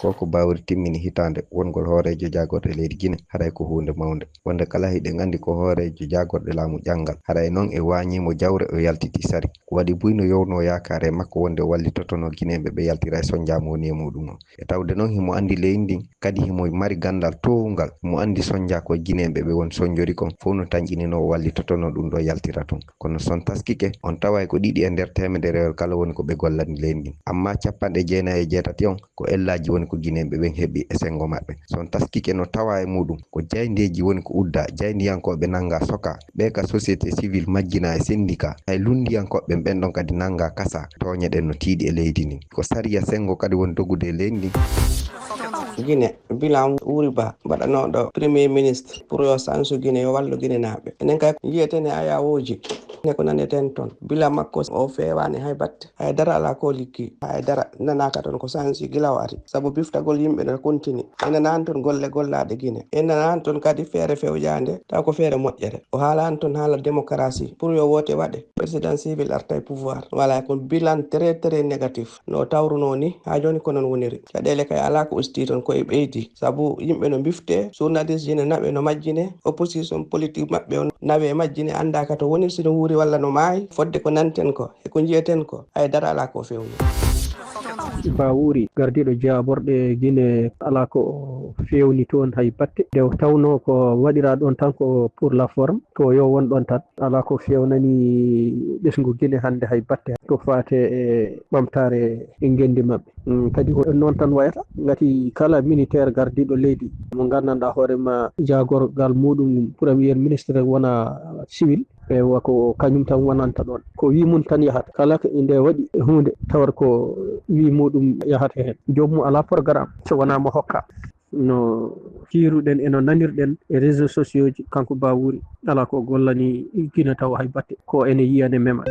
koko bawri timmini hitande wongol hoorejo jagorɗe leydi Guinée haray ko hunde mawde wonde kala hiɗen andi ko hoorejo jagorɗe laamu ƴangal haray noon e wañimo jawre o yaltiti sari waɗi buyno yowno yakare makko wonde wallitotono guinéɓe ɓe yaltira e sonjamo woni e muɗum o e tawde noon himo andi leydi ndin kadi himo mari gandal towgal himo andi sonja ko guinéɓe ɓe won sonjori kon fof no tañƴinino o wallitotono ɗum ɗo yaltira toon kono son taskike on tawa ko ɗiɗi e nder temedere kala woni ko ɓe gollani leydi ndin amma 98 on ko ellaji woni ko guinéɓe ɓen heeɓi e sengo maɓɓe son taskike no tawa e muɗum ko jayndeji woni ko udda jayndiyankoɓe nanga soka ɓe ka société civile majjina e syndicat hay lundiyankoɓe ɓen ɗon kadi nanga kasa toñeɗen no tiiɗi e leydi ndin ko sariya sengo kadi woni dogude e leydi ndin Guinée bilan Wuri Ba mbaɗanoɗo premier ministre pour yo sansu Guinée yo wallu Guinée naɓe enen kay jiyeten e ayawoji ne ko naneten toon bila makko o fewani hay batte haydara ala ko likki haydara nanaka toon ko sansi gila o ari saabu biftagol yimɓe no continue ene nan toon golle gollaɗe Guinée ene nan toon kadi feere fewjande taw ko feere moƴƴere o haalani toon haala démocratie pour yo wote waɗe président civil arta e pouvoir voilà ko bilan très négatif no tawruno ni ha joni ko non woniri caɗele kay ala ko usti toon koye ɓeydi saabu yimɓe no bifte journaliste ji ne naɓe no majjine opposition politique maɓɓe o nawe majjine andaka to woni sino wuuri walla no maayi fodde ko nanten ko eko jiyeten ko haydara ala ko fewni Ba Wuri gardiɗo jaborɗe Guinée ala ko fewni toon hay batte nde tawno ko waɗira ɗon tan ko pour la forme ko yo won ɗon tan ala ko fewnani ɓesgu Guinée hande hay batte to fate e ɓamtare e gendi mabɓe kadi ko noon tan wayata gati kala militaire gardiɗo leydi mo gandanɗa hoorema jagorgal muɗum premier ministre wona civil e wako kañum tan wonanta ɗon ko wi mum tan yahata kala ko nde waɗi hunde tawat ko wi muɗum yahata hen jomum ala programme so wona mo hokka no kiruɗen eno nanirɗen e réseaux sociaux ji kanko Ba Wuri ala ko gollani Guinée taw hay batte ko ene yiyane mema